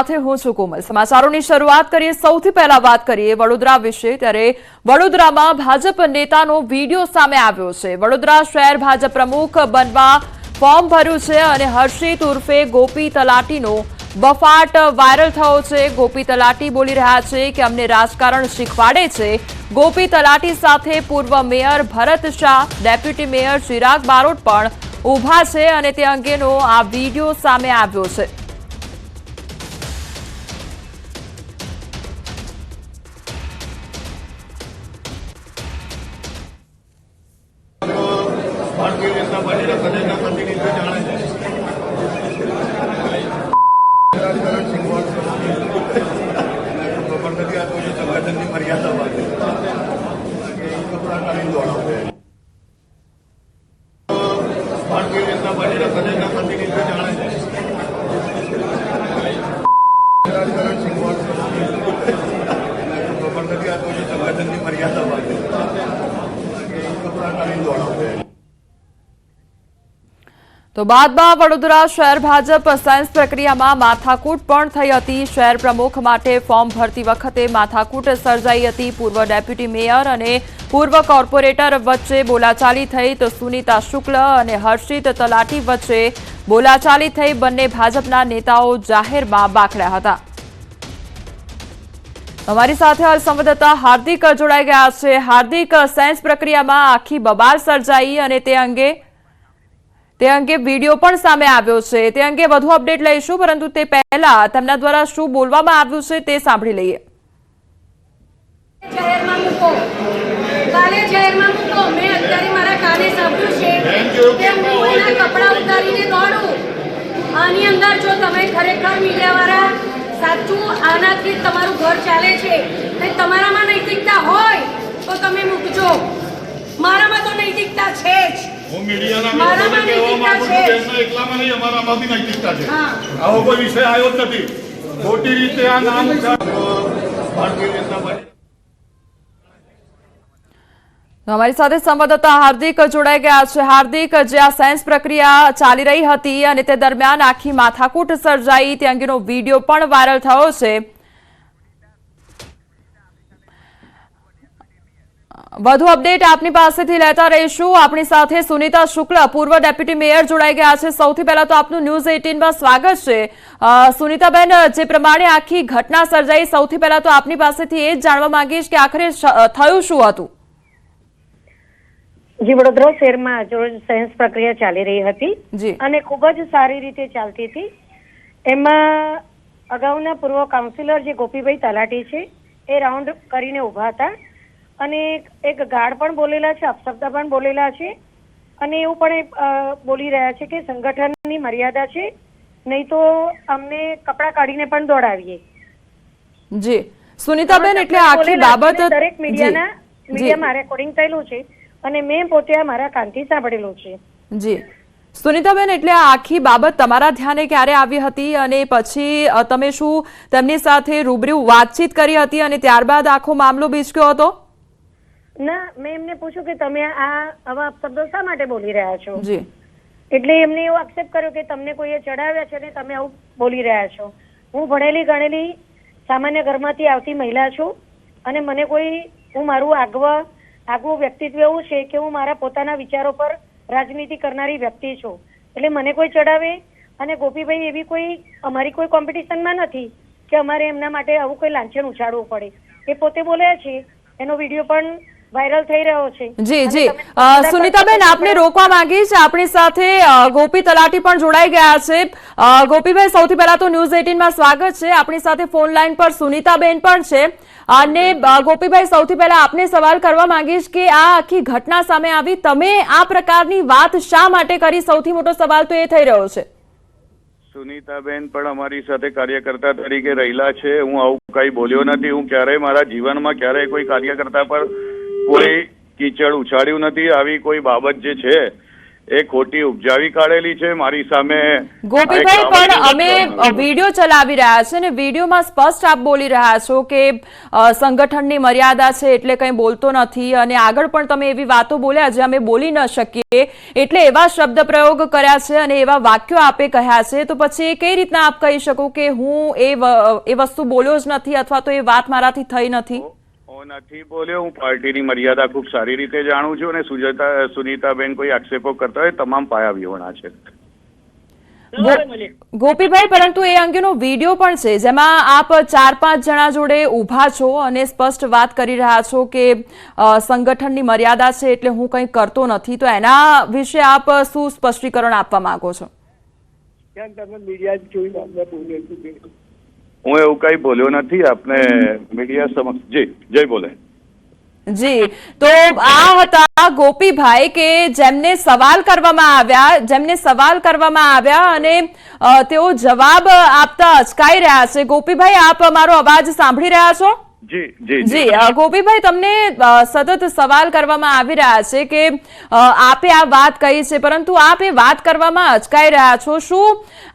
સાથે હું છું કોમલ। સમાચારોની શરૂઆત કરીએ। સૌથી પહેલા વાત કરીએ વડોદરા વિશે। ત્યારે વડોદરામાં ભાજપ નેતાનો વિડીયો સામે આવ્યો છે। વડોદરા શહેર ભાજપ પ્રમુખ બનવા ફોર્મ ભર્યું છે અને હર્ષિત ઉર્ફે ગોપી તલાટીનો બફાટ વાયરલ થયો છે। ગોપી તલાટી બોલી રહ્યા છે કે અમને રાજકારણ શીખવાડે છે। ગોપી તલાટી સાથે પૂર્વ મેયર ભરત શાહ, ડેપ્યુટી મેયર ચિરાગ બારોટ પણ ઉભા છે અને તે અંગેનો આ વિડીયો સામે આવ્યો છે। भारतीय जनता पार्टी प्रदेशના પ્રતિનિધિ જાણે છે રાજકારણ શીખવાડશે ખબર નથી આ તો જે સંગઠનની મર્યાદા બાકી કપડા કાઢીને દોડાવે। ભારતીય જનતા પાર્ટીના પ્રદેશના પ્રતિનિધિ જાણે છે રાજકારણ શીખવાડશે ખબર નથી આ તો જે સંગઠનની મર્યાદા બાકી કપડા કાઢીને દોડાવે। તો બાદમાં વડોદરા શહેર ભાજપ સાયન્સ પ્રક્રિયામાં માથાકૂટ પણ થઈ હતી। શહેર પ્રમુખ માટે ફોર્મ ભરતી વખતે માથાકૂટ સર્જાઈ હતી। પૂર્વ ડેપ્યુટી મેયર અને પૂર્વ કોર્પોરેટર વચ્ચે બોલાચાલી થઈ તો સુનીતા શુક્લ અને હર્ષિત તલાટી વચ્ચે બોલાચાલી થઈ। બંને ભાજપના નેતાઓ જાહેરમાં બાખડ્યા હતા। અમારી સાથે હાલ સંવાદદાતા હાર્દિક જોડાઈ ગયા છે। હાર્દિક, સાયન્સ પ્રક્રિયામાં આખી બબાલ સર્જાઈ અને તે અંગે વિડીયો પણ સામે આવ્યો છે। તે અંગે વધુ અપડેટ લઈશું, પરંતુ તે પહેલા તેમના દ્વારા શું બોલવામાં આવ્યું છે તે સાંભળી લઈએ। કાલે જાહેરમાં મૂકો। મેં અત્યારે મારા કાને સાંભળ્યું છે કે હું એના કપડા ઉતારીને દોડું। આની અંદર જો તમે ખરેખર મીડિયાવાળા સાચું આનાથી તમારું ઘર ચાલે છે અને તમારામાં નૈતિકતા હોય તો તમે મૂકજો। મારામાં તો નૈતિકતા છે જ। હું મીડિયાના મિત્રોને કહેવા માંગુ છું કે એમના એકલામાં નહીં, અમારામાંથી નૈતિકતા છે। આવો કોઈ વિષય આવ્યો જ નથી। ખોટી રીતે આ નામ ભારતીય જનતા પાર્ટી। અમારી સાથે સંવાદદાતા હાર્દિક જોડાઈ ગયા છે। હાર્દિક, જે આ સાયન્સ પ્રક્રિયા ચાલી રહી હતી અને તે દરમિયાન આખી માથાકૂટ સર્જાઈ, તે અંગેનો વિડીયો પણ વાયરલ થયો છે। વધુ અપડેટ આપની પાસેથી લેતા રહીશું। આપણી સાથે સુનીતા શુક્લ, પૂર્વ ડેપ્યુટી મેયર જોડાઈ ગયા છે। સૌથી પહેલા તો આપનું ન્યૂઝ 18માં સ્વાગત છે। સુનીતાબેન, જે પ્રમાણે આખી ઘટના સર્જાઈ, સૌથી પહેલા તો આપની પાસેથી એ જ જાણવા માંગીશ કે આખરે થયું શું હતું? જી, વડોદરા શહેરમાં આજરોજ સાયન્સ પ્રક્રિયા ચાલી રહી હતી અને ખૂબ જ સારી રીતે ચાલતી હતી। એમાં અગાઉના પૂર્વ કાઉન્સિલર જે ગોપીભાઈ તલાટી છે એ રાઉન્ડ કરીને ઉભા હતા અને એક ગાળ પણ બોલેલા છે, અપશબ્દ પણ બોલેલા છે અને એવું પણ બોલી રહ્યા છે કે સંગઠનની મર્યાદા છે, નહીં તો અમને કપડા કાઢીને પણ દોડાવીએ। જી સુનીતાબેન, એટલે આખી બાબત દરેક મીડિયામાં રેકોર્ડિંગ થયેલું છે અને મેં પોતે મારા કાનથી સાંભળેલું છે। જી સુનીતાબેન, એટલે આ આખી બાબત તમારા ધ્યાને ક્યારે આવી હતી અને પછી તમે શું તેમની સાથે રૂબરૂ વાતચીત કરી હતી અને ત્યારબાદ આખો મામલો બીચક્યો હતો? ના, મેં એમને પૂછ્યું કે તમે આવા શબ્દો શા માટે બોલી રહ્યા છો? જી, એટલે એમને એવું એક્સેપ્ટ કર્યો કે તમને કોઈએ ચડાવ્યા છે ને તમે આવું બોલી રહ્યા છો। હું ભણેલી ગણેલી સામાન્ય ઘરમાંથી આવતી મહિલા છું અને મને હું મારું આગવું વ્યક્તિત્વ એવું છે કે હું મારા પોતાના વિચારો પર રાજનીતિ કરનારી વ્યક્તિ છું। એટલે મને કોઈ ચડાવે અને ગોપીભાઈ એવી અમારી કોઈ કોમ્પિટિશનમાં નથી કે અમારે એમના માટે આવું કોઈ લાંછન ઉછાળવું પડે। એ પોતે બોલ્યા છે, એનો વિડીયો પણ વાયરલ થઈ રહ્યો છે। જી જી સુનીતાબેન, આપને રોકવા માંગીશ। આપણી સાથે ગોપી તલાટી પણ જોડાઈ ગયા છે। ગોપીભાઈ, સૌથી પહેલા તો ન્યૂઝ 18માં સ્વાગત છે। આપણી સાથે ફોન લાઈન પર સુનીતાબેન પણ છે અને ગોપીભાઈ, સૌથી પહેલા આપને સવાલ કરવા માંગીશ કે આ આખી ઘટના સામે આવી, તમે આ પ્રકારની વાત શા માટે કરી? સૌથી મોટો સવાલ તો એ થઈ રહ્યો છે। સુનીતાબેન પણ અમારી સાથે કાર્યકર્તા તરીકે રહેલા છે। હું આવું કઈ બોલ્યો નથી। હું ક્યારેય મારા જીવનમાં ક્યારેય કોઈ કાર્યકર્તા પર કોઈ કીચડ ઉછાળ્યું નથી। આવી કોઈ બાબત જે છે એ ખોટી ઉપજાવી કાઢેલી છે મારી સામે. ગોપીભાઈ, પણ અમે વિડીયો ચલાવી રહ્યા છે ને વિડીયોમાં સ્પષ્ટ આપ બોલી રહ્યા છો કે સંગઠનની મર્યાદા છે એટલે કંઈ બોલતો નથી, અને આગળ પણ તમે એવી વાતો બોલ્યા જે અમે બોલી ન શકીએ એટલે એવા શબ્દ પ્રયોગ કર્યા છે અને એવા વાક્યો આપે કહ્યા છે, તો પછી કઈ રીતના આપ કહી શકો કે હું એ વસ્તુ બોલ્યો જ નથી અથવા તો એ વાત મારાથી થઈ નથી? નથી બોલ્યો. હું પાર્ટીની મર્યાદા ખૂબ સારી રીતે જાણું છું અને સુનીતાબેન કોઈ આક્ષેપો કરતા હોય તમામ પાયા વિહોણા છે. ગોપીભાઈ, પરંતુ એ અંગેનો વિડીયો પણ છે જેમાં આપ 4-5 જણા જોડે ઊભા છો અને સ્પષ્ટ વાત કરી રહ્યા છો કે સંગઠનની મર્યાદા છે એટલે હું કંઈ કરતો નથી, તો એના વિશે આપ શું સ્પષ્ટીકરણ આપવા માંગો છો? હું એવું કઈ બોલ્યો નથી. આપને મીડિયા સમક્ષ જય બોલે. જી, તો આ હતા ગોપીભાઈ કે જેમને સવાલ કરવામાં આવ્યા અને તેઓ જવાબ આપતા અચકાઈ રહ્યા છે. ગોપીભાઈ, આપ અમારો અવાજ સાંભળી રહ્યા છો? જી ગોપીભાઈ, તમને સતત સવાલ કરવામાં આવી રહ્યા છે કે આપે આ વાત કહી છે પરંતુ આપ એ વાત કરવામાં અચકાઈ રહ્યા છો. શું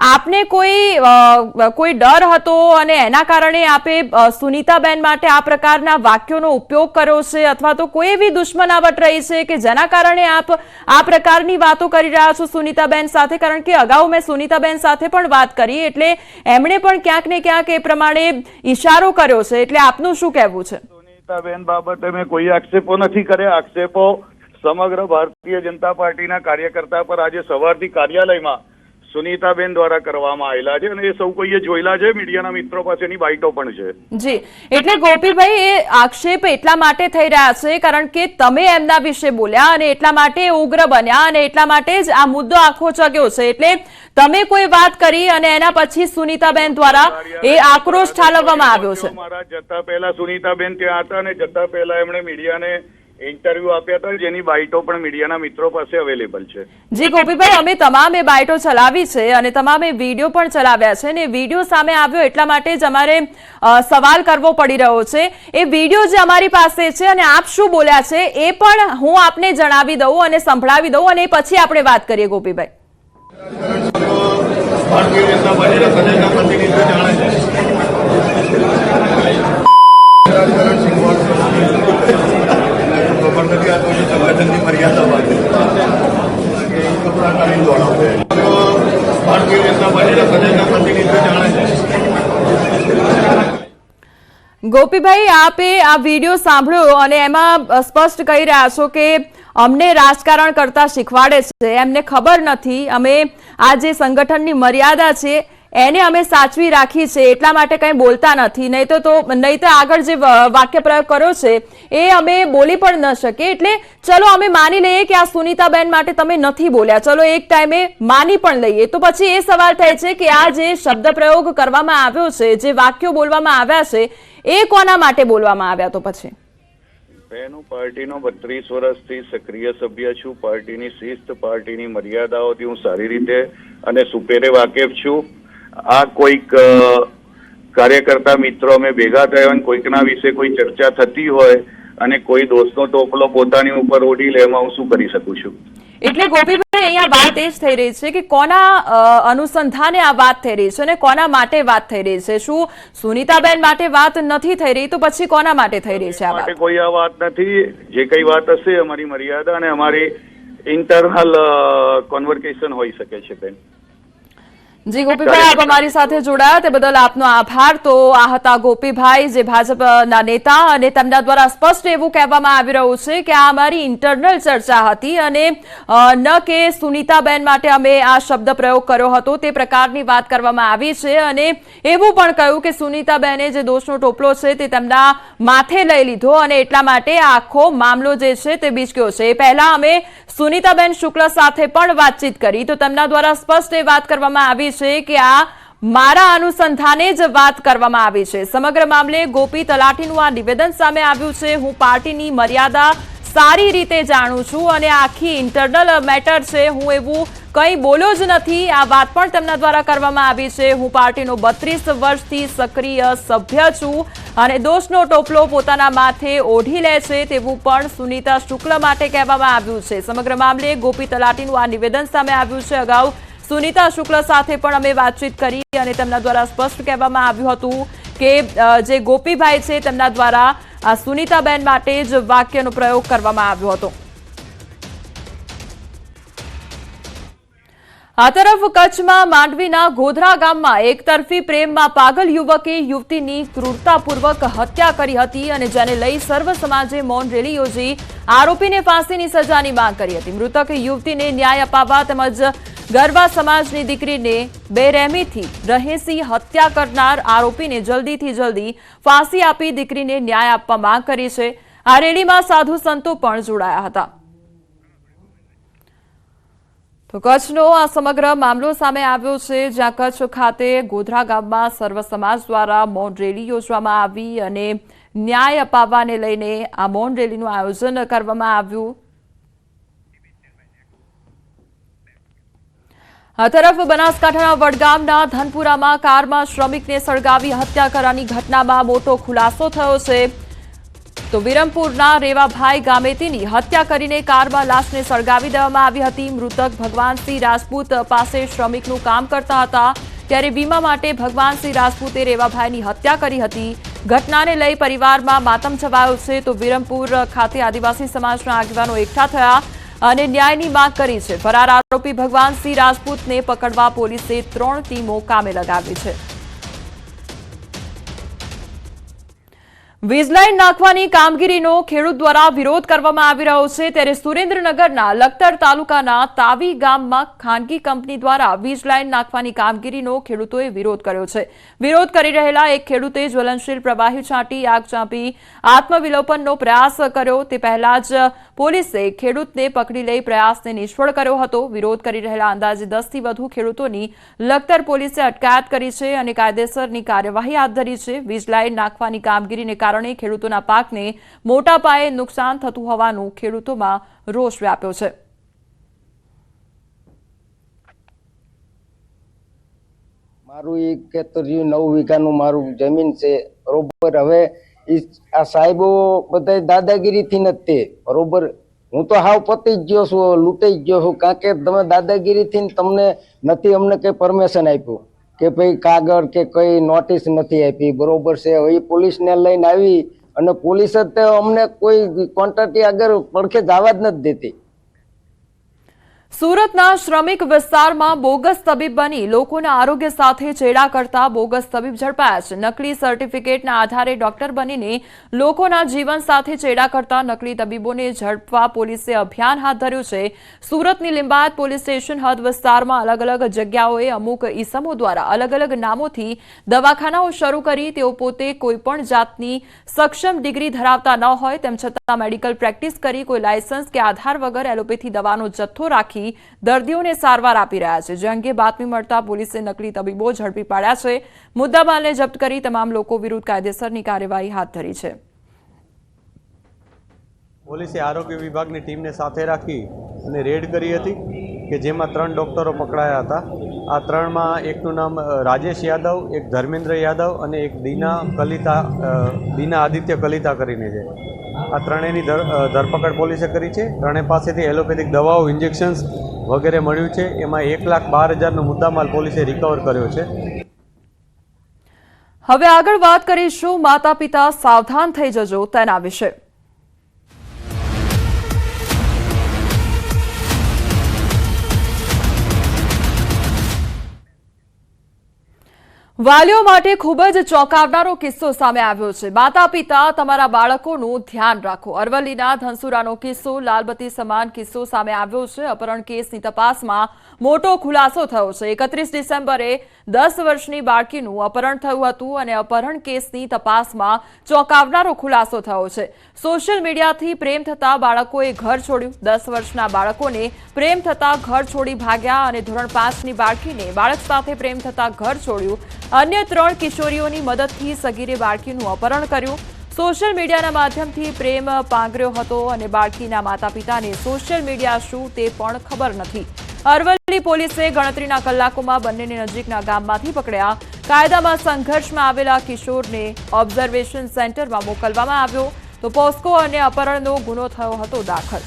આપને કોઈ ડર હતો અને એના કારણે આપે સુનીતાબેન માટે આ પ્રકારના વાક્યોનો ઉપયોગ કર્યો છે, અથવા તો કોઈ એવી દુશ્મનાવટ રહી છે કે જેના કારણે આપ આ પ્રકારની વાતો કરી રહ્યા છો સુનીતાબેન સાથે? કારણ કે અગાઉ મેં સુનીતાબેન સાથે પણ વાત કરી એટલે એમણે પણ ક્યાંક ને ક્યાંક એ પ્રમાણે ઈશારો કર્યો છે, એટલે આપનું શું કહેવું છે? સુનીતાબેન બાબતે મેં કોઈ આક્ષેપો નથી કર્યા. આક્ષેપો સમગ્ર ભારતીય જનતા પાર્ટીના કાર્યકર્તા પર આજે સવારથી કાર્યાલયમાં સુનીતાબેન દ્વારા કરવામાં આવેલા છે અને એ સૌ કોઈએ જોયેલા છે. મીડિયાના મિત્રો પાસેની બાઇટો પણ છે. જી, એટલે ગોપીભાઈ, એ આક્ષેપ એટલા માટે થઈ રહ્યા છે કારણ કે તમે એમના વિશે બોલ્યા અને એટલા માટે ઉગ્ર બન્યા અને એટલા માટે જ આ મુદ્દો આખો ચગ્યો છે. એટલે તમે કોઈ વાત કરી અને એના પછી સુનીતાબેન દ્વારા એ આક્રોશ ઠાલવવામાં આવ્યો છે. મારા જતા પહેલા સુનીતાબેન ત્યાં હતા અને જતા પહેલા એમણે મીડિયાને ઇન્ટરવ્યુ આપ્યા હતા જેની બાઇટો પણ મીડિયાના મિત્રો પાસે અવેલેબલ છે. જી ગોપીભાઈ, અમે તમામ એ બાઇટો ચલાવી છે અને તમામ એ વિડીયો પણ ચલાવ્યા છે અને વિડીયો સામે આવ્યો એટલા માટે જ અમારે સવાલ કરવો પડી રહ્યો છે. એ વિડીયો જે અમારી પાસે છે અને આપ શું બોલ્યા છે એ પણ હું આપને જણાવી દઉં અને સંભળાવી દઉં અને પછી આપણે વાત કરીએ. ગોપીભાઈ, ભારતીય જનતા પાર્ટીના સદસ્યના પ્રતિનિધિ જાણે છે સંગઠનની મર્યાદા ભારતીય જનતા પાર્ટીના સદસ્યના પ્રતિનિધિ જાણે છે. ગોપીભાઈ, આપે આ વિડીયો સાંભળ્યો અને એમાં સ્પષ્ટ કહી રહ્યા છો કે અમને રાજકારણ કરતા શીખવાડે છે, એમને ખબર નથી અમે આ જે સંગઠનની મર્યાદા છે એને અમે સાચવી રાખી છે એટલા માટે કંઈ બોલતા નથી, નહીં તો આગળ જે વાક્ય પ્રયોગ કર્યો છે એ અમે બોલી પણ ન શકીએ. એટલે ચલો અમે માની લઈએ કે આ સુનીતાબેન માટે તમે નથી બોલ્યા, ચલો એક ટાઈમે માની પણ લઈએ. તો પછી એ સવાલ થાય છે કે આ જે શબ્દ પ્રયોગ કરવામાં આવ્યો છે, જે વાક્યો બોલવામાં આવ્યા છે એ કોના માટે બોલવામાં આવ્યા? તો પછી હું પાર્ટીનો 32 વર્ષથી સક્રિય સભ્ય છું. પાર્ટીની શિસ્ત, પાર્ટીની મર્યાદાઓથી હું સારી રીતે અને સુપેરે વાકેફ છું. આ કોઈક કાર્યકર્તા મિત્રો અમે ભેગા થયા અને કોઈકના વિશે કોઈ ચર્ચા થતી હોય અને કોઈ દોસ્તનો ટોપલો પોતાની ઉપર ઓઢી લે, એમાં હું શું કરી શકું છું? એટલે ગોપીભાઈ, અહીંયા વાત એ જ થઈ રહી છે કે કોના અનુસંધાને આ વાત થઈ રહી છે અને કોના માટે વાત થઈ રહી છે? શું સુનીતાબેન માટે વાત નથી થઈ રહી તો પછી કોના માટે થઈ રહી છે આ વાત? કોઈ આ વાત નથી. જે કઈ વાત હશે અમારી મર્યાદા અને અમારી ઇન્ટરનલ કોન્વર્સેશન હોઈ શકે છે. બેન, જી ગોપીભાઈ, આપ અમારી સાથે જોડાયા તે બદલ આપનો આભાર. તો આ હતા ગોપીભાઈ, જે ભાજપના નેતા, અને તેમના દ્વારા સ્પષ્ટ એવું કહેવામાં આવી રહ્યું છે કે આ અમારી ઇન્ટરનલ ચર્ચા હતી અને ન કે સુનીતાબેન માટે અમે આ શબ્દ પ્રયોગ કર્યો હતો તે પ્રકારની વાત કરવામાં આવી છે. અને એવું પણ કહ્યું કે સુનીતાબેને જે દોષનો ટોપલો છે તે તેમના માથે લઈ લીધો અને એટલા માટે આ આખો મામલો જે છે તે બીચક્યો છે. એ પહેલા અમે સુનીતાબેન શુક્લ સાથે પણ વાતચીત કરી તો તેમના દ્વારા સ્પષ્ટ એ વાત કરવામાં આવી છે કે આ મારા અનુસંધાને જ વાત કરવામાં આવી છે. સમગ્ર મામલે ગોપી તલાટીનું આ નિવેદન સામે આવ્યું છે. હું પાર્ટીની મર્યાદા સારી રીતે જાણું છું અને આખી ઇન્ટરનલ મેટર છે, હું એવું કંઈ બોલ્યો જ નથી. આ વાત પણ તેમના દ્વારા કરવામાં આવી છે. હું પાર્ટીનો 32 વર્ષથી સક્રિય સભ્ય છું. અને દોષનો ટોપલો પોતાના માથે ઓઢી લે છે તેવું પણ સુનીતા શુક્લ માટે કહેવામાં આવ્યું છે। સમગ્ર મામલે ગોપી તલાટીનું આ નિવેદન સામે આવ્યું છે। અગાઉ સુનીતા શુક્લ સાથે પણ અમે વાતચીત કરી અને તેમના દ્વારા સ્પષ્ટ કહેવામાં આવ્યું હતું કે જે ગોપીભાઈ છે તેમના દ્વારા આ સુનીતાબેન માટે જ વાક્યનો પ્રયોગ કરવામાં આવ્યો હતો। આ તરફ કચ્છમાં માંડવીના ગોધરા ગામમાં એકતરફી પ્રેમમાં પાગલ યુવકે યુવતીની ક્રૂરતાપૂર્વક હત્યા કરી હતી અને જેને લઈ સર્વ સમાજે મૌન રેલી યોજી આરોપીને ફાંસીની સજાની માંગ કરી હતી। મૃતક યુવતીને ન્યાય અપાવવા તેમજ ગરવા સમાજની દીકરીને બેરહેમીથી રહેસી હત્યા કરનાર આરોપીને જલ્દીથી જલ્દી ફાંસી આપી દીકરીને ન્યાય આપવા માંગ કરી છે। આ રેલીમાં સાધુ સંતો પણ જોડાયા હતા। તો કચ્છનો આ સમગ્ર મામલો સામે આવ્યો છે, જ્યાં કચ્છ ખાતે ગોધરા ગામમાં સર્વ સમાજ દ્વારા મૌન રેલી યોજવામાં આવી અને ન્યાય અપાવવાને લઈને આ મૌન રેલીનું આયોજન કરવામાં આવ્યું। આ તરફ બનાસકાંઠાના વડગામના ધનપુરામાં કારમાં શ્રમિકને સળગાવી હત્યા કરવાની ઘટનામાં મોટો ખુલાસો થયો છે। તો વિરમપુરના રેવાભાઈ ગામેતીની હત્યા કરીને કારમાં લાશને સળગાવી દેવામાં આવી હતી। મૃતક ભગવાનસિંહ રાજપૂત પાસે શ્રમિકનું કામ કરતા હતા, ત્યારે વીમા માટે ભગવાનસિંહ રાજપૂતે રેવાભાઈની હત્યા કરી હતી। ઘટનાને લઈ પરિવારમાં માતમ છવાયો છે। તો વિરમપુર ખાતે આદિવાસી સમાજના આગેવાનો એકઠા થયા અને ન્યાયની માંગ કરી છે। ફરાર આરોપી ભગવાનસિંહ રાજપૂતને પકડવા પોલીસે 3 ટીમો કામે લગાવી છે। વીજલાઈન નાખવાની કામગીરીનો ખેડૂત દ્વારા વિરોધ કરવામાં આવી રહ્યો છે, ત્યારે સુરેન્દ્રનગરના લખતર તાલુકાના તાવી ગામમાં ખાનગી કંપની દ્વારા વીજલાઈન નાખવાની કામગીરીનો ખેડૂતોએ વિરોધ કર્યો છે। વિરોધ કરી રહેલા એક ખેડૂતે જ્વલનશીલ પ્રવાહી છાંટી આગ ચાંપી આત્મવિલોપનનો પ્રયાસ કર્યો। તે પહેલા જ પોલીસે ખેડૂતને પકડી લઈ પ્રયાસને નિષ્ફળ કર્યો હતો। વિરોધ કરી રહેલા અંદાજે 10થી વધુ ખેડૂતોની લખતર પોલીસે અટકાયત કરી છે અને કાયદેસરની કાર્યવાહી હાથ ધરી છે। વીજલાઈન નાખવાની કામગીરીને કારણે ખેડૂતોના પાકને મોટા પાયે નુકસાન થતું હોવાનું ખેડૂતોમાં રોષ વ્યાપ્યો છે। મારું 9 વીઘાનું મારું જમીન છે, બરોબર। હવે આ સાહેબો બધા દાદાગીરીથી નથી, બરોબર। હું તો હાવ પતી જ ગયો છું, લૂંટાઈ ગયો છું, કારણ કે તમે દાદાગીરીથી તમને નથી અમને કઈ પરમિશન આપ્યું કે ભાઈ કાગળ કે કઈ નોટિસ નથી આપી, બરોબર છે। હવે પોલીસને લઈને આવી અને પોલીસ જ અમને કોઈ કોન્ટ્રાક્ટી આગળ પડખે જવા જ નથી દેતી। સુરતના શ્રમિક વિસ્તારમાં બોગસ તબીબ બની લોકોના આરોગ્ય સાથે ચેડા કરતા બોગસ તબીબ ઝડપાયા છે। નકલી સર્ટિફિકેટના આધારે ડોક્ટર બનીને લોકોના જીવન સાથે ચેડા કરતા નકલી તબીબોને ઝડપવા પોલીસે અભિયાન હાથ ધર્યું છે। સુરતની લિંબાયત પોલીસ સ્ટેશન હદ વિસ્તારમાં અલગ અલગ જગ્યાઓએ અમુક ઈસમો દ્વારા અલગ અલગ નામોથી દવાખાનાઓ શરૂ કરી તેઓ પોતે કોઈપણ જાતની સક્ષમ ડિગ્રી ધરાવતા ન હોય તેમ છતાં મેડિકલ પ્રેક્ટિસ કરી કોઈ લાયસન્સ કે આધાર વગર એલોપેથી દવાનો જથ્થો રાખી દર્દીઓને સારવાર આપી રહ્યા છે। જે અંગે બાતમી મળતા પોલીસે નકલી તબીબો ઝડપી પાડ્યા છે। મુદ્દામાલને જપ્ત કરી તમામ લોકો વિરુદ્ધ કાયદેસરની કાર્યવાહી હાથ ધરી છે। પોલીસે આરોગ્ય વિભાગની ટીમને સાથે રાખી અને રેડ કરી હતી કે જેમાં 3 ડોક્ટરો પકડાયા હતા। આ 3માં એકનું નામ રાજેશ યાદવ, એક ધર્મેન્દ્ર યાદવ અને એક દીના આદિત્ય કલિતા કરીને છે। આ ત્રણેયની ધરપકડ પોલીસે કરી છે। ત્રણેય પાસેથી એલોપેથિક દવાઓ, ઇન્જેક્શન્સ વગેરે મળ્યું છે। એમાં 1,12,000નો મુદ્દામાલ પોલીસે રિકવર કર્યો છે। હવે આગળ વાત કરીશું માતા પિતા સાવધાન થઈ જજો તેના વિશે। વાલીઓ માટે ખૂબ જ ચોંકાવનારો કિસ્સો સામે આવ્યો છે। માતા પિતા તમારા બાળકોનું ધ્યાન રાખો। અરવલ્લીના ધનસુરાનો કિસ્સો લાલબત્તી સમાન કિસ્સો સામે આવ્યો છે। અપહરણ કેસની તપાસમાં મોટો ખુલાસો થયો છે। 31 ડિસેમ્બરે 10 વર્ષની બાળકીનું અપહરણ થયું હતું અને અપહરણ કેસની તપાસમાં ચોંકાવનારો ખુલાસો થયો છે। સોશિયલ મીડિયાથી પ્રેમ થતા બાળકોએ ઘર છોડ્યું। 10 વર્ષના બાળકોને પ્રેમ થતા ઘર છોડી ભાગ્યા અને ધોરણ 5ની બાળકીને બાળક સાથે પ્રેમ થતા ઘર છોડ્યું। અન્ય 3 કિશોરીઓની મદદથી સગીરે બાળકીનું અપહરણ કર્યું। સોશિયલ મીડિયાના માધ્યમથી પ્રેમ પાંગર્યો હતો અને બાળકીના માતા પિતાને સોશિયલ મીડિયા શું તે પણ ખબર નથી। અરવલ્લી પોલીસે ગણતરીના કલાકોમાં બંનેને નજીકના ગામમાંથી પકડ્યા। કાયદામાં સંઘર્ષમાં આવેલા કિશોરને ઓબ્ઝર્વેશન સેન્ટરમાં મોકલવામાં આવ્યો તો પોસ્કો અને અપહરણનો ગુનો થયો હતો દાખલ.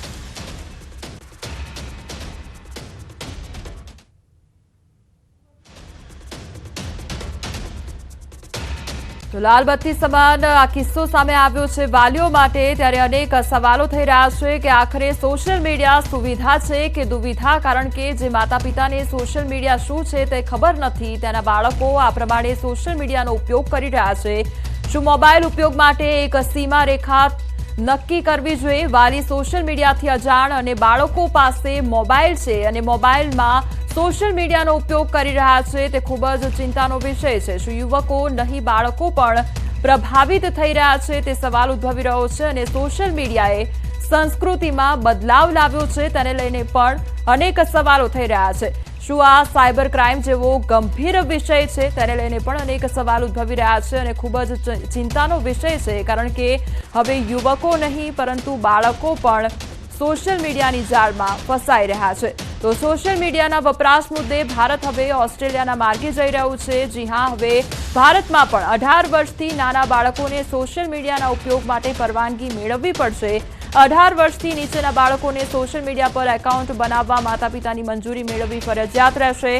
તો લાલ બત્તી સમાન આ કિસ્સો સામે આવ્યો છે વાલીઓ માટે, ત્યારે અનેક સવાલો થઈ રહ્યા છે કે આખરે સોશિયલ મીડિયા સુવિધા છે કે દુવિધા, કારણ કે જે માતા પિતાને સોશિયલ મીડિયા શું છે તે ખબર નથી, તેના બાળકો આ પ્રમાણે સોશિયલ મીડિયાનો ઉપયોગ કરી રહ્યા છે. શું મોબાઈલ ઉપયોગ માટે એક સીમા રેખા નક્કી કરવી જોઈએ? વાલી સોશિયલ મીડિયાથી અજાણ અને બાળકો પાસે મોબાઈલ છે અને મોબાઈલમાં સોશિયલ મીડિયાનો ઉપયોગ કરી રહ્યા છે, તે ખૂબ જ ચિંતાનો વિષય છે. શું યુવકો નહીં બાળકો પણ પ્રભાવિત થઈ રહ્યા છે તે સવાલ ઉદ્ભવી રહ્યો છે અને સોશિયલ મીડિયાએ સંસ્કૃતિમાં બદલાવ લાવ્યો છે તેને લઈને પણ અનેક સવાલો થઈ રહ્યા છે. શું આ સાયબર ક્રાઇમ જેવો ગંભીર વિષય છે તેને લઈને પણ અનેક સવાલ ઉદ્ભવી રહ્યા છે અને ખૂબ જ ચિંતાનો વિષય છે, કારણ કે હવે યુવકો નહીં પરંતુ બાળકો પણ સોશિયલ મીડિયાની જાળમાં ફસાઈ રહ્યા છે. તો સોશિયલ મીડિયાના વપરાશ મુદ્દે ભારત હવે ઓસ્ટ્રેલિયાના માર્ગે જઈ રહ્યું છે. જી હા, હવે ભારતમાં પણ 18 વર્ષથી નાના બાળકોને સોશિયલ મીડિયાના ઉપયોગ માટે પરવાનગી મેળવવી પડશે. 18 વર્ષથી નીચેના બાળકોને સોશિયલ મીડિયા પર એકાઉન્ટ બનાવવા માતા પિતાની મંજૂરી મેળવવી ફરજિયાત રહેશે.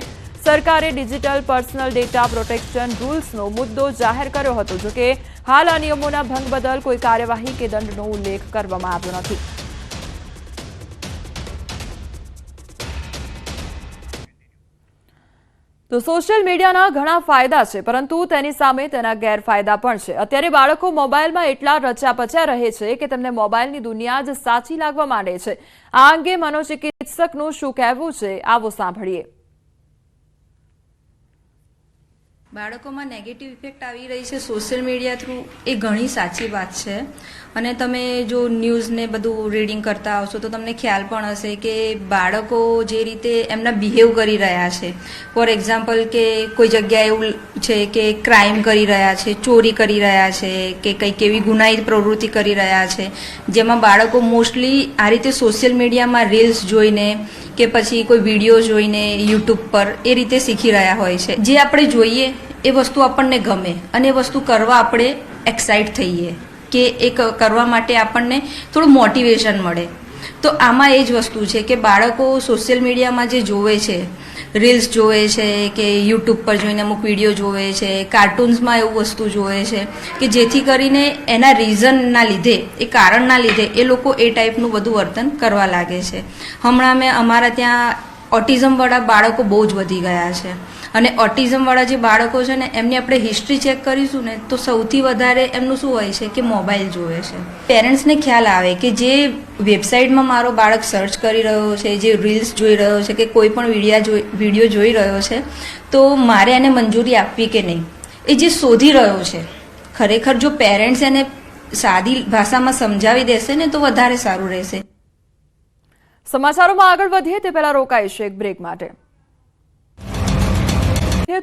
સરકારે ડિજિટલ પર્સનલ ડેટા પ્રોટેક્શન રૂલ્સનો મુદ્દો જાહેર કર્યો હતો, જોકે હાલ આ નિયમોના ભંગ બદલ કોઈ કાર્યવાહી કે દંડનો ઉલ્લેખ કરવામાં આવ્યો નથી. તો સોશિયલ મીડિયાના ઘણા ફાયદા છે, પરંતુ તેની સામે તેના ગેરફાયદા પણ છે. અત્યારે બાળકો મોબાઈલમાં એટલા રચ્યા-પચ્યા રહે છે કે તેમને મોબાઈલની દુનિયા જ સાચી લાગવા માંડે છે. આ અંગે મનોચિકિત્સકનું શું કહેવું છે, આવો સાંભળીએ. બાળકોમાં નેગેટિવ ઇફેક્ટ આવી રહી છે સોશિયલ મીડિયા થ્રુ, એ ઘણી સાચી વાત છે. અને તમે જો ન્યૂઝને બધું રીડિંગ કરતા આવશો તો તમને ખ્યાલ પણ હશે કે બાળકો જે રીતે એમના બિહેવ કરી રહ્યા છે, ફોર એક્ઝામ્પલ કે કોઈ જગ્યાએ એવું છે કે ક્રાઇમ કરી રહ્યા છે, ચોરી કરી રહ્યા છે કે કંઈક એવી ગુનાહિત પ્રવૃત્તિ કરી રહ્યા છે, જેમાં બાળકો મોસ્ટલી આ રીતે સોશિયલ મીડિયામાં રીલ્સ જોઈને કે પછી કોઈ વિડીયો જોઈને યુટ્યુબ પર એ રીતે શીખી રહ્યા હોય છે. જે આપણે જોઈએ એ વસ્તુ આપણને ગમે અને એ વસ્તુ કરવા આપણે એક્સાઇટ થઈએ કે એ કરવા માટે આપણને થોડું મોટિવેશન મળે. તો આમાં એ જ વસ્તુ છે કે બાળકો સોશિયલ મીડિયામાં જે જોવે છે, રીલ્સ જોવે છે કે યુટ્યુબ પર જોઈને અમુક વિડીયો જોવે છે, કાર્ટૂન્સમાં એવું વસ્તુ જોવે છે કે જેથી કરીને એના રીઝનના લીધે, એ કારણના લીધે એ લોકો એ ટાઈપનું બધું વર્તન કરવા લાગે છે. હમણાં અમારા ત્યાં ઓટિઝમવાળા બાળકો બહુ જ વધી ગયા છે અને ઓટિઝમવાળા જે બાળકો છે ને એમની આપણે હિસ્ટ્રી ચેક કરીશું ને તો સૌથી વધારે એમનું શું હોય છે કે મોબાઈલ જોવે છે. પેરેન્ટ્સને ખ્યાલ આવે કે જે વેબસાઇટમાં મારો બાળક સર્ચ કરી રહ્યો છે, જે રીલ્સ જોઈ રહ્યો છે કે કોઈ પણ વિડીયો જોઈ રહ્યો છે, તો મારે એને મંજૂરી આપવી કે નહીં, એ જે શોધી રહ્યો છે, ખરેખર જો પેરેન્ટ્સ એને સાદી ભાષામાં સમજાવી દેશે ને તો વધારે સારું રહેશે. સમાચારોમાં આગળ વધીએ તે પહેલા રોકાઈશું એક બ્રેક માટે.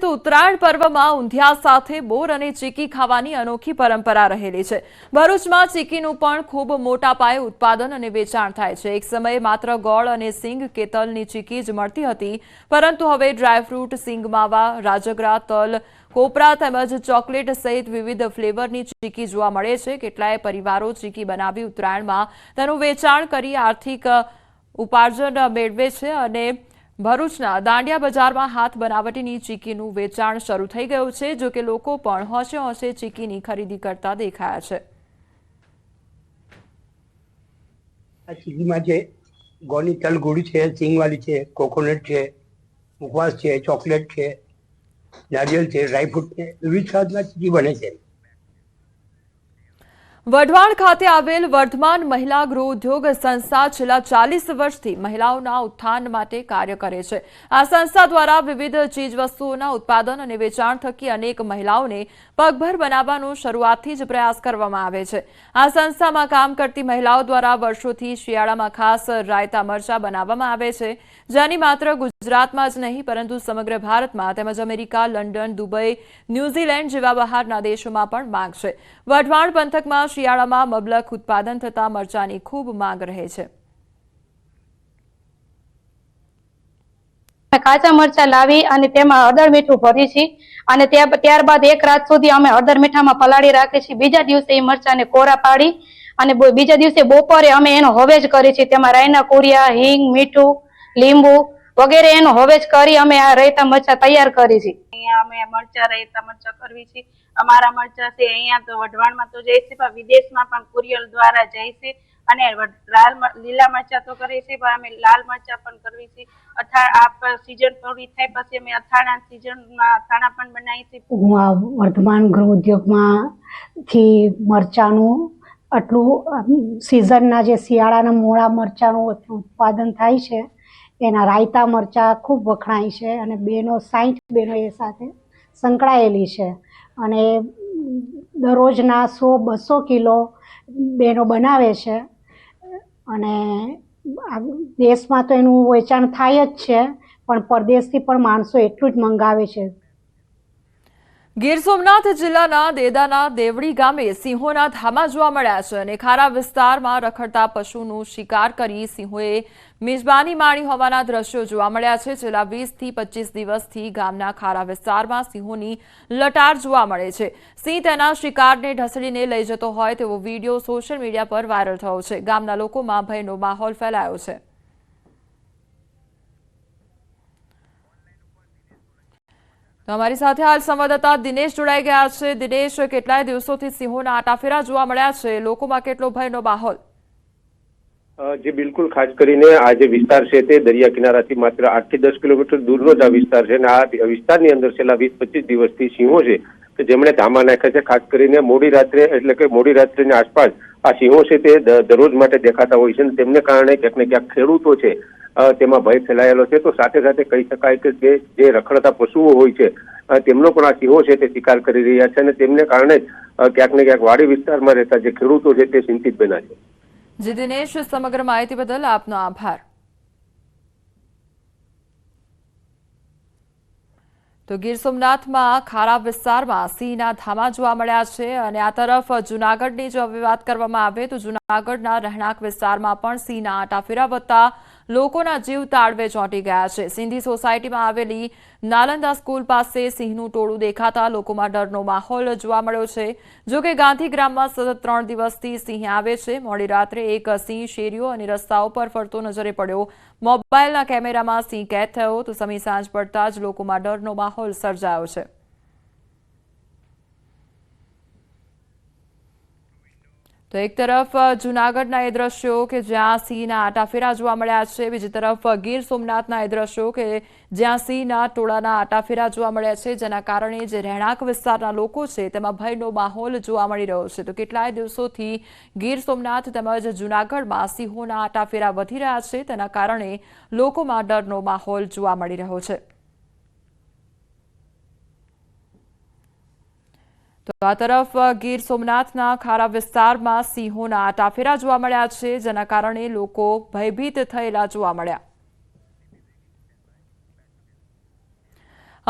તો ઉત્તરાયણ પર્વમાં ઊંધિયા સાથે બોર અને ચીકી ખાવાની અનોખી પરંપરા રહેલી છે. ભરૂચમાં ચીકીનું પણ ખૂબ મોટા પાયે ઉત્પાદન અને વેચાણ થાય છે. એક સમયે માત્ર ગોળ અને સિંગ કે તલની ચીકી જ મળતી હતી, પરંતુ હવે ડ્રાયફ્રૂટ, સિંગ માવા, રાજગરા, તલ, કોપરા તેમજ ચોકલેટ સહિત વિવિધ ફ્લેવરની ચીકી જોવા મળે છે. કેટલાય પરિવારો ચીકી બનાવી ઉત્તરાયણમાં તેનું વેચાણ કરી આર્થિક ઉપાર્જન મેળવે છે અને ભરૂચના દાંડિયા બજારમાં હાથ બનાવટીની ચીકીનું વેચાણ શરૂ થઈ ગયું છે. જો કે લોકો પણ હોંશે હોંશે ચીકીની ખરીદી કરતા દેખાયા છે. આ ચીકીમાં છે ગોળની તલગોળી છે, સિંગવાળી છે, કોકોનટ છે, મુખવાસ છે, ચોકલેટ છે, નારિયેળ છે, ડ્રાયફ્રૂટ છે, વિવિધ સ્વાદમાં ચીકી બને છે. વઢવાણ ખાતે આવેલ વર્ધમાન મહિલા ગૃહ ઉદ્યોગ સંસ્થા છેલ્લા 40 વર્ષથી મહિલાઓના ઉત્થાન માટે કાર્ય કરે છે. આ સંસ્થા દ્વારા વિવિધ ચીજવસ્તુઓના ઉત્પાદન અને વેચાણ થકી અનેક મહિલાઓને પગભર બનાવવાનો શરૂઆતથી જ પ્રયાસ કરવામાં આવે છે. આ સંસ્થામાં કામ કરતી મહિલાઓ દ્વારા વર્ષોથી શિયાળામાં ખાસ રાયતા મરચાં બનાવવામાં આવે છે, જેની માત્ર ગુજરાતમાં જ નહીં પરંતુ સમગ્ર ભારતમાં તેમજ અમેરિકા, લંડન, દુબઈ, ન્યૂઝીલેન્ડ જેવા બહારના દેશોમાં પણ માંગ છે. વઢવાણ પંથકમાં શિયાળામાં મબલખ ઉત્પાદન થતા મરચાની ખૂબ માંગ રહે છે. કાચા મરચા લાવી અને તેમાં હળદર મીઠું ભરી છીએ અને ત્યારબાદ એક રાત સુધી અમે હળદર મીઠામાં પલાળી રાખીએ છીએ. બીજા દિવસે એ મરચાને કોરા પાડી અને બીજા દિવસે બપોરે અમે એનો હવેજ કરીએ છીએ. તેમાં રાયના કુરિયા, હિંગ, મીઠું, લીંબુ વગેરે એનો હવેજ કરી અમે આ રાયતા મરચા તૈયાર કરી છીએ. અહીંયા અમે મરચા રાયતા મરચા કરવી છે. અમારા મરચા છે અહીંયા તો વઢવાણમાં તો જાય છે, પણ વિદેશમાં પણ કુરિયર દ્વારા જાય છે. અને લીલા મરચા તો કરીએ છીએ, પણ અમે લાલ મરચા પણ કરવી છે. સીઝન પૂરી થાય પછી અમે અથાણા સીઝનમાં અથાણા પણ બનાવીએ છીએ. હું આ વર્ધમાન ગૃહ ઉદ્યોગમાંથી મરચાનું આટલું સિઝનના જે શિયાળાના મોળા મરચાનું ઉત્પાદન થાય છે એના રાયતા મરચા ખૂબ વખણાય છે અને 60 બહેનો એ સાથે સંકળાયેલી છે અને દરરોજના 100-200 કિલો બહેનો બનાવે છે અને દેશમાં તો એનું વેચાણ થાય જ છે, પણ પરદેશથી પણ માણસો એટલું જ મંગાવે છે. ગીર સોમનાથ જિલ્લાના દેદાના દેવડી ગામે સિંહોના ધામા જોવા મળ્યા છે અને ખારા વિસ્તારમાં રખડતા પશુનું શિકાર કરી સિંહોએ મિજબાની માણી હોવાના દ્રશ્યો જોવા મળ્યા છે. છેલ્લા 20 થી 25 દિવસથી ગામના ખારા વિસ્તારમાં સિંહોની લટાર જોવા મળે છે. સિંહ તેના શિકારને ઢસડીને લઈ જતો હોય તેવો વિડીયો સોશિયલ મીડિયા પર વાયરલ થયો છે. ગામના લોકોમાં ભયનો માહોલ ફેલાયો છે. તો અમારી સાથે હાલ સંવાદદાતા દિનેશ જોડાઈ ગયા છે. દિનેશ, કેટલાય દિવસોથી સિંહોના આટાફેરા જોવા મળ્યા છે, લોકોમાં કેટલો ભયનો માહોલ? જે બિલકુલ ખાસ કરીને આ જે વિસ્તાર છે તે દરિયા કિનારાથી માત્ર 8 થી 10 કિલોમીટર દૂરનો જ આ વિસ્તાર છે અને આ વિસ્તારની અંદર છેલ્લા 20-25 દિવસથી સિંહો છે કે જેમણે ધામા નાખ્યા છે. ખાસ કરીને મોડી રાત્રે એટલે કે મોડી રાત્રિની આસપાસ આ સિંહો છે તે દરરોજ માટે દેખાતા હોય છે અને તેમને કારણે ક્યાંક ને ક્યાંક ખેડૂતો છે તેમાં ભય ફેલાયેલો છે. તો સાથે સાથે કહી શકાય કે જે રખડતા પશુઓ હોય છે તેમનો પણ આ સિંહો છે તે શિકાર કરી રહ્યા છે અને તેમને કારણે ક્યાંક ને ક્યાંક વાડી વિસ્તારમાં રહેતા જે ખેડૂતો છે તે ચિંતિત બન્યા છે. જી દિનેશ, સમગ્ર માહિતી બદલ આપનો આભાર. તો ગીર સોમનાથમાં ખારા વિસ્તારમાં સિંહના ધામા જોવા મળ્યા છે અને આ તરફ જૂનાગઢની જો વાત કરવામાં આવે તો જૂનાગઢના રહેણાંક વિસ્તારમાં પણ સિંહના આટાફેરા વધતા લોકોના જીવ તાળવે ચોંટી ગયા છે. સિંધી સોસાયટીમાં આવેલી નાલંદા સ્કૂલ પાસે સિંહનું ટોળું દેખાતા લોકોમાં ડરનો માહોલ જોવા મળ્યો છે. જોકે ગાંધીગ્રામમાં સતત 3 દિવસથી સિંહ આવે છે. મોડી રાત્રે એક સિંહ શેરીઓ અને રસ્તાઓ પર ફરતો નજરે પડ્યો. મોબાઈલના કેમેરામાં સિંહ કેદ થયો તો સમી સાંજ પડતા જ લોકોમાં ડરનો માહોલ સર્જાયો છે. તો એક તરફ જૂનાગઢના એ દ્રશ્યો કે જ્યાં સિંહના આટાફેરા જોવા મળ્યા છે, બીજી તરફ ગીર સોમનાથના એ દ્રશ્યો કે જ્યાં સિંહના ટોળાના આટાફેરા જોવા મળ્યા છે, જેના કારણે જે રહેણાંક વિસ્તારના લોકો છે તેમાં ભયનો માહોલ જોવા મળી રહ્યો છે. તો કેટલાય દિવસોથી ગીર સોમનાથ તેમજ જૂનાગઢમાં સિંહોના આટાફેરા વધી રહ્યા છે, તેના કારણે લોકોમાં ડરનો માહોલ જોવા મળી રહ્યો છે. તો આ તરફ ગીર સોમનાથના ખારા વિસ્તારમાં સિંહોના આટાફેરા જોવા મળ્યા છે, જેના કારણે લોકો ભયભીત થયેલા જોવા મળ્યા.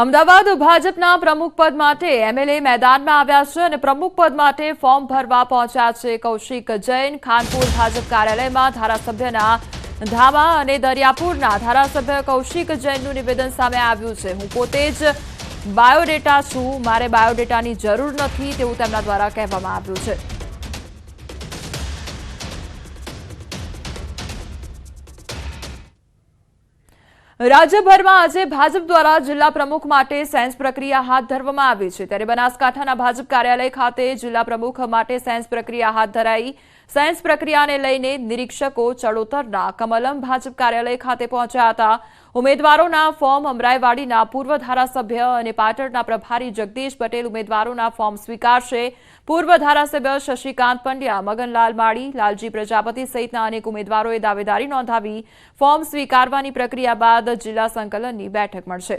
અમદાવાદ ભાજપના પ્રમુખ પદ માટે એમએલએ મેદાનમાં આવ્યા છે અને પ્રમુખ પદ માટે ફોર્મ ભરવા પહોંચ્યા છે. કૌશિક જૈન ખાનપુર ભાજપ કાર્યાલયમાં ધારાસભ્યના ધામા અને દરિયાપુરના ધારાસભ્ય કૌશિક જૈનનું નિવેદન સામે આવ્યું છે. હું પોતે જ બાયોડેટા છું, મારે બાયોડેટાની જરૂર નથી તેવું તેમના દ્વારા કહેવામાં આવ્યું છે. રાજ્યભરમાં આજે ભાજપ દ્વારા જિલ્લા પ્રમુખ માટે સેન્સ પ્રક્રિયા હાથ ધરવામાં આવી છે. ત્યારે બનાસકાંઠાના ભાજપ કાર્યાલય ખાતે જિલ્લા પ્રમુખ માટે સેન્સ પ્રક્રિયા હાથ ધરાઈ. સેન્સ પ્રક્રિયાને લઈને નિરીક્ષકો ચડોતરના કમલમ ભાજપ કાર્યાલય ખાતે પહોંચ્યા હતા. ઉમેદવારોના ફોર્મ અમરાઈવાડીના પૂર્વ ધારાસભ્ય અને પાટણના પ્રભારી જગદીશ પટેલ ઉમેદવારોના ફોર્મ સ્વીકારશે. પૂર્વ ધારાસભ્ય શશિકાંત પંડ્યા, મગનલાલ માળી, લાલજી પ્રજાપતિ સહિતના અનેક ઉમેદવારોએ દાવેદારી નોંધાવી. ફોર્મ સ્વીકારવાની પ્રક્રિયા બાદ જિલ્લા સંકલનની બેઠક મળશે.